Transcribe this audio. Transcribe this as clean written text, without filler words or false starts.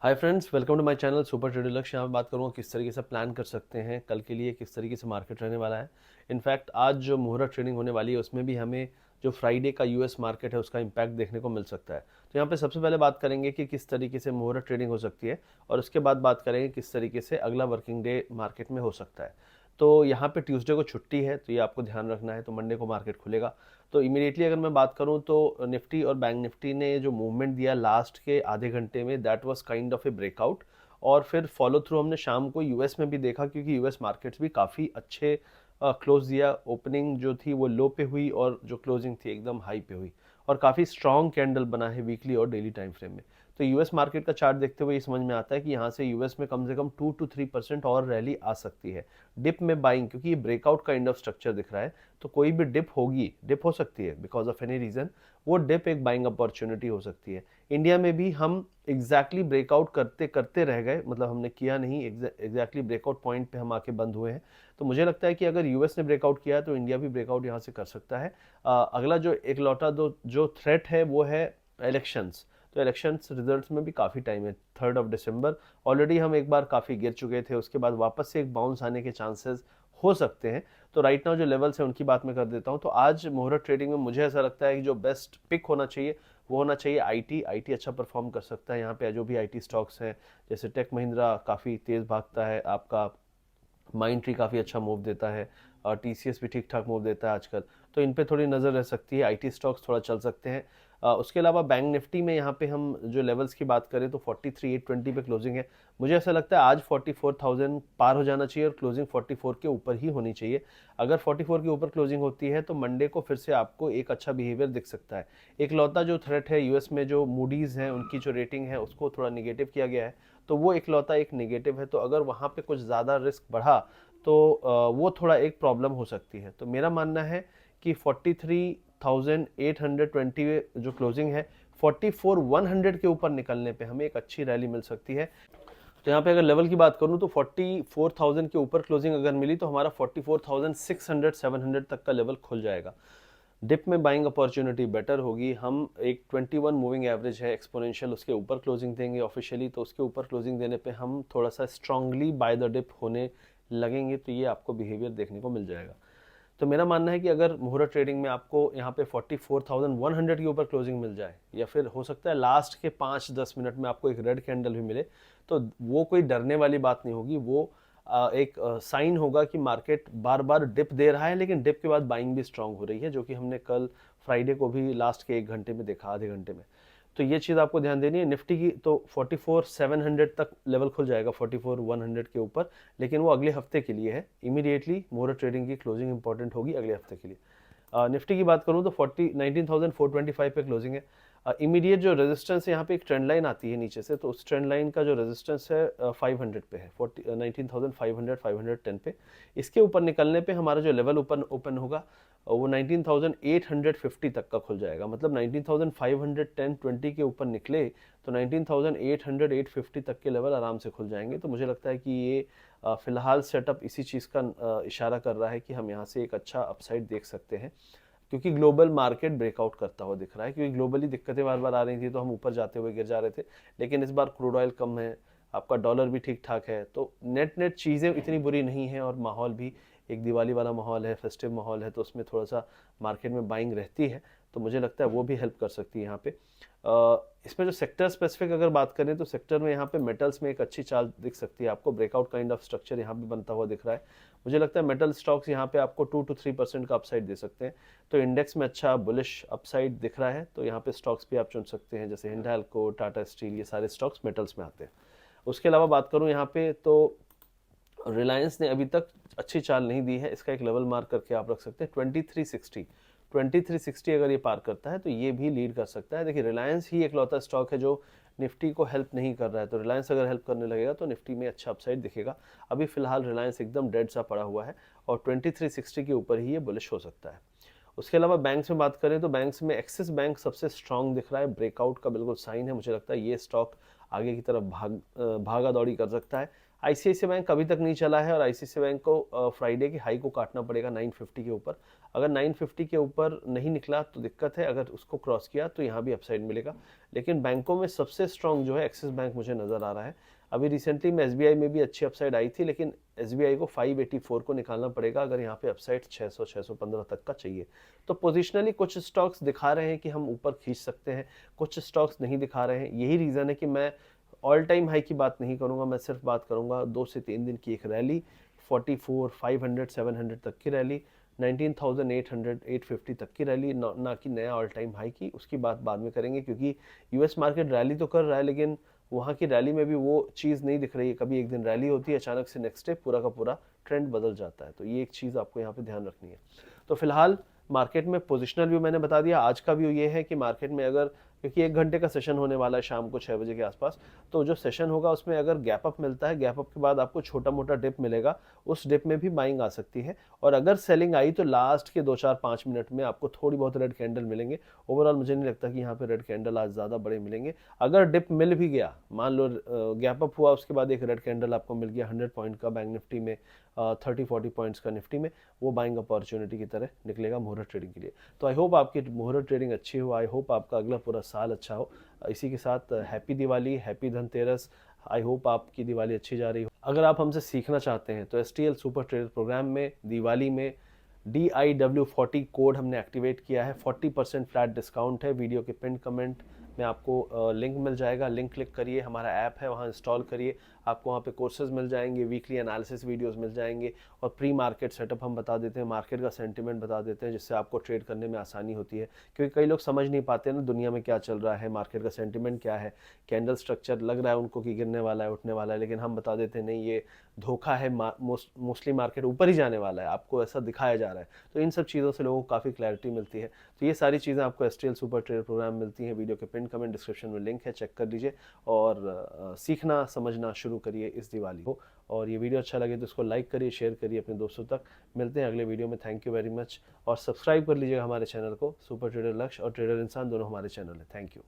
Hi friends, welcome to my channel super trader Lakshya. यहाँ पे बात करूँगा किस तरीके से प्लान कर सकते हैं कल के लिए, किस तरीके से मार्केट रहने वाला है। इनफैक्ट आज जो मुहूर्त ट्रेडिंग होने वाली है उसमें भी हमें जो फ्राइडे का यूएस मार्केट है उसका इम्पैक्ट देखने को मिल सकता है। तो यहाँ पे सबसे पहले बात करेंगे कि किस तरीके से मुहूर्त ट्रेडिंग हो सकती है और उसके बाद बात करेंगे किस तरीके से अगला वर्किंग डे मार्केट में हो सकता है। तो यहाँ पे ट्यूसडे को छुट्टी है तो ये आपको ध्यान रखना है। तो मंडे को मार्केट खुलेगा। तो इमीडिएटली अगर मैं बात करूं तो निफ्टी और बैंक निफ्टी ने जो मूवमेंट दिया लास्ट के आधे घंटे में, that was kind of A breakout. और फिर फॉलो थ्रू हमने शाम को यूएस में भी देखा, क्योंकि यूएस मार्केट्स भी काफ़ी अच्छे क्लोज दिया। ओपनिंग जो थी वो लो पे हुई और जो क्लोजिंग थी एकदम हाई पे हुई और काफ़ी स्ट्रॉन्ग कैंडल बना है वीकली और डेली टाइम फ्रेम में। तो यूएस मार्केट का चार्ट देखते हुए ये समझ में आता है कि यहाँ से यूएस में कम से कम 2 to 3% और रैली आ सकती है। डिप में बाइंग, क्योंकि ये ब्रेकआउट काइंड ऑफ स्ट्रक्चर दिख रहा है, तो कोई भी डिप होगी, डिप हो सकती है बिकॉज ऑफ एनी रीजन, वो डिप एक बाइंग अपॉर्चुनिटी हो सकती है। इंडिया में भी हम एग्जैक्टली ब्रेकआउट करते करते रह गए, मतलब हमने किया नहीं, एग्जैक्टली ब्रेकआउट पॉइंट पे हम आके बंद हुए हैं। तो मुझे लगता है कि अगर यूएस ने ब्रेकआउट किया तो इंडिया भी ब्रेकआउट यहाँ से कर सकता है। अगला जो एक लौटा दो जो थ्रेट है वो है इलेक्शंस। तो इलेक्शंस रिजल्ट्स में भी काफ़ी टाइम है, 3 दिसंबर। ऑलरेडी हम एक बार काफ़ी गिर चुके थे, उसके बाद वापस से एक बाउंस आने के चांसेस हो सकते हैं। तो राइट नाउ जो लेवल्स है उनकी बात मैं कर देता हूँ। तो आज मुहूर्त ट्रेडिंग में मुझे ऐसा लगता है कि जो बेस्ट पिक होना चाहिए वो होना चाहिए आईटी। आईटी अच्छा परफॉर्म कर सकता है यहाँ पे। जो भी आईटी स्टॉक्स हैं, जैसे टेक महिंद्रा काफ़ी तेज़ भागता है, आपका माइंड ट्री काफ़ी अच्छा मूव देता है और टीसीएस भी ठीक ठाक मूव देता है आजकल। तो इन पे थोड़ी नज़र रह सकती है, आईटी स्टॉक्स थोड़ा चल सकते हैं। उसके अलावा बैंक निफ्टी में यहाँ पे हम जो लेवल्स की बात करें तो 43,820 पे क्लोजिंग है। मुझे ऐसा लगता है आज 44,000 पार हो जाना चाहिए और क्लोजिंग 44 के ऊपर ही होनी चाहिए। अगर 44 के ऊपर क्लोजिंग होती है तो मंडे को फिर से आपको एक अच्छा बिहेवियर दिख सकता है। एक लौता जो थ्रेट है यूएस में, जो मूडीज़ हैं उनकी जो रेटिंग है उसको थोड़ा निगेटिव किया गया है, तो वो इकलौता एक नेगेटिव है। तो अगर वहाँ पे कुछ ज़्यादा रिस्क बढ़ा तो वो थोड़ा एक प्रॉब्लम हो सकती है। तो मेरा मानना है कि 43,820 जो क्लोजिंग है, 44,100 के ऊपर निकलने पे हमें एक अच्छी रैली मिल सकती है। तो यहाँ पे अगर लेवल की बात करूँ तो 44,000 के ऊपर क्लोजिंग अगर मिली तो हमारा 44,600 700 तक का लेवल खुल जाएगा। डिप में बाइंग अपॉर्चुनिटी बेटर होगी। हम एक 21 मूविंग एवरेज है एक्सपोनेंशियल, उसके ऊपर क्लोजिंग देंगे ऑफिशियली। तो उसके ऊपर क्लोजिंग देने पे हम थोड़ा सा स्ट्रांगली बाय द डिप होने लगेंगे, तो ये आपको बिहेवियर देखने को मिल जाएगा। तो मेरा मानना है कि अगर मुहूर्त ट्रेडिंग में आपको यहाँ पे 44,100 के ऊपर क्लोजिंग मिल जाए, या फिर हो सकता है लास्ट के 5-10 मिनट में आपको एक रेड कैंडल भी मिले, तो वो कोई डरने वाली बात नहीं होगी। वो एक साइन होगा कि मार्केट बार बार डिप दे रहा है, लेकिन डिप के बाद बाइंग भी स्ट्रांग हो रही है, जो कि हमने कल फ्राइडे को भी लास्ट के 1 घंटे में देखा, आधे घंटे में। तो ये चीज़ आपको ध्यान देनी है। निफ्टी की तो 44,700 तक लेवल खुल जाएगा, 44,100 के ऊपर, लेकिन वो अगले हफ्ते के लिए है। इमीडिएटली मुहूर्त ट्रेडिंग की क्लोजिंग इंपॉर्टेंट होगी अगले हफ्ते के लिए। निफ्टी की बात करूँ तो 19,425 पे क्लोजिंग है। इमीडिएट जो रेजिस्टेंस है, यहाँ पे एक ट्रेंड लाइन आती है नीचे से, तो उस ट्रेंड लाइन का जो रेजिस्टेंस है 500 पे है, 19,500 510 पे। इसके ऊपर निकलने पे हमारा जो लेवल ओपन ओपन होगा वो 19,850 तक का खुल जाएगा। मतलब 19,510 20 के ऊपर निकले तो 19,800 850 तक के लेवल आराम से खुल जाएंगे। तो मुझे लगता है कि ये फिलहाल सेटअप इसी चीज़ का इशारा कर रहा है कि हम यहाँ से एक अच्छा अपसाइड देख सकते हैं, क्योंकि ग्लोबल मार्केट ब्रेकआउट करता हुआ दिख रहा है। क्योंकि ग्लोबली दिक्कतें बार बार आ रही थी तो हम ऊपर जाते हुए गिर जा रहे थे, लेकिन इस बार क्रूड ऑयल कम है, आपका डॉलर भी ठीक ठाक है, तो नेट नेट चीज़ें इतनी बुरी नहीं हैं। और माहौल भी एक दिवाली वाला माहौल है, फेस्टिव माहौल है, तो उसमें थोड़ा सा मार्केट में बाइंग रहती है। तो मुझे लगता है वो भी हेल्प कर सकती है यहाँ पे। इसमें जो सेक्टर स्पेसिफिक अगर बात करें तो सेक्टर में यहाँ पे मेटल्स में एक अच्छी चाल दिख सकती है आपको। ब्रेकआउट काइंड ऑफ स्ट्रक्चर यहाँ पे बनता हुआ दिख रहा है। मुझे लगता है मेटल स्टॉक्स यहाँ पे आपको 2 to 3% का अपसाइड दे सकते हैं। तो इंडेक्स में अच्छा बुलिश अपसाइड दिख रहा है, तो यहाँ पे स्टॉक्स भी आप चुन सकते हैं, जैसे हिंडाल्को, टाटा स्टील, ये सारे स्टॉक्स मेटल्स में आते हैं। उसके अलावा बात करूँ यहाँ पे तो रिलायंस ने अभी तक अच्छी चाल नहीं दी है। इसका एक लेवल मार्क करके आप रख सकते हैं 2360। 2360 अगर ये पार करता है तो ये भी लीड कर सकता है। देखिए, रिलायंस ही एक लौता स्टॉक है जो निफ्टी को हेल्प नहीं कर रहा है, तो रिलायंस अगर हेल्प करने लगेगा तो निफ्टी में अच्छा अपसाइड दिखेगा। अभी फिलहाल रिलायंस एकदम डेड सा पड़ा हुआ है और 2360 के ऊपर ही ये बुलिश हो सकता है। उसके अलावा बैंक्स में बात करें तो बैंक्स में एक्सिस बैंक सबसे स्ट्रांग दिख रहा है, ब्रेकआउट का बिल्कुल साइन है। मुझे लगता है ये स्टॉक आगे की तरफ भागा दौड़ी कर सकता है। आईसीआईसीआई बैंक अभी तक नहीं चला है और आईसीआईसीआई बैंक को फ्राइडे की हाई को काटना पड़ेगा 950 के ऊपर। अगर 950 के ऊपर नहीं निकला तो दिक्कत है, अगर उसको क्रॉस किया तो यहाँ भी अपसाइड मिलेगा। लेकिन बैंकों में सबसे स्ट्रांग जो है एक्सिस बैंक मुझे नज़र आ रहा है। अभी रिसेंटली में एसबीआई में भी अच्छी अपसाइड आई थी, लेकिन एसबीआई को 584 को निकालना पड़ेगा अगर यहाँ पे अपसाइड 600 615 तक का चाहिए। तो पोजिशनली कुछ स्टॉक्स दिखा रहे हैं कि हम ऊपर खींच सकते हैं, कुछ स्टॉक्स नहीं दिखा रहे हैं। यही रीज़न है कि मैं ऑल टाइम हाई की बात नहीं करूंगा, मैं सिर्फ बात करूंगा 2 से 3 दिन की एक रैली, 44 500 700 तक की रैली, 19,800 850 तक की रैली, ना कि नया ऑल टाइम हाई की। उसकी बात बाद में करेंगे, क्योंकि यूएस मार्केट रैली तो कर रहा है लेकिन वहाँ की रैली में भी वो चीज़ नहीं दिख रही है। कभी एक दिन रैली होती है, अचानक से नेक्स्ट डे पूरा का पूरा ट्रेंड बदल जाता है। तो ये एक चीज़ आपको यहाँ पे ध्यान रखनी है। तो फिलहाल मार्केट में पोजिशनल व्यू मैंने बता दिया। आज का व्यू ये है कि मार्केट में अगर, क्योंकि 1 घंटे का सेशन होने वाला है शाम को 6 बजे के आसपास, तो जो सेशन होगा उसमें अगर गैप अप मिलता है, गैप अप के बाद आपको छोटा मोटा डिप मिलेगा, उस डिप में भी बाइंग आ सकती है। और अगर सेलिंग आई तो लास्ट के 2 4 5 मिनट में आपको थोड़ी बहुत रेड कैंडल मिलेंगे। ओवरऑल मुझे नहीं लगता कि यहाँ पे रेड कैंडल आज ज़्यादा बड़े मिलेंगे। अगर डिप मिल भी गया, मान लो गैप अप हुआ, उसके बाद एक रेड कैंडल आपको मिल गया 100 पॉइंट का बैंक निफ्टी में, 30-40 पॉइंट्स का निफ्टी में, वो बाइंग अपॉर्चुनिटी की तरह निकलेगा मुहूर्त ट्रेडिंग के लिए। तो आई होप आपकी मुहूर्त ट्रेडिंग अच्छी हो, आई होप आपका अगला पूरा साल अच्छा हो। इसी के साथ happy Diwali, happy Dhanteras. I hope आपकी दिवाली अच्छी जा रही हो। अगर आप हमसे सीखना चाहते हैं तो एसटीएल सुपर ट्रेडर प्रोग्राम में दिवाली में DIW40 कोड हमने एक्टिवेट किया है। 40% फ्लैट डिस्काउंट है। वीडियो के पिन कमेंट में आपको लिंक मिल जाएगा, लिंक क्लिक करिए, हमारा ऐप है वहाँ इंस्टॉल करिए, आपको वहाँ पे कोर्सेज मिल जाएंगे, वीकली एनालिसिस वीडियोस मिल जाएंगे, और प्री मार्केट सेटअप हम बता देते हैं, मार्केट का सेंटिमेंट बता देते हैं, जिससे आपको ट्रेड करने में आसानी होती है। क्योंकि कई लोग समझ नहीं पाते ना दुनिया में क्या चल रहा है, मार्केट का सेंटिमेंट क्या है, कैंडल स्ट्रक्चर लग रहा है उनको कि गिरने वाला है, उठने वाला है, लेकिन हम बता देते हैं नहीं, ये धोखा है, मोस्टली मार्केट ऊपर ही जाने वाला है, आपको ऐसा दिखाया जा रहा है। तो इन सब चीज़ों से लोगों को काफ़ी क्लैरिटी मिलती है। तो ये सारी चीज़ें आपको एसटीएल सुपर ट्रेडर प्रोग्राम मिलती हैं। वीडियो के पिन कमेंट डिस्क्रिप्शन में लिंक है, चेक कर लीजिए और सीखना समझना शुरू करिए इस दिवाली को। और ये वीडियो अच्छा लगे तो इसको लाइक करिए, शेयर करिए अपने दोस्तों तक। मिलते हैं अगले वीडियो में। Thank you very much. और सब्सक्राइब कर लीजिएगा हमारे चैनल को। सुपर ट्रेडर लक्ष्य और ट्रेडर इंसान दोनों हमारे चैनल है। Thank you.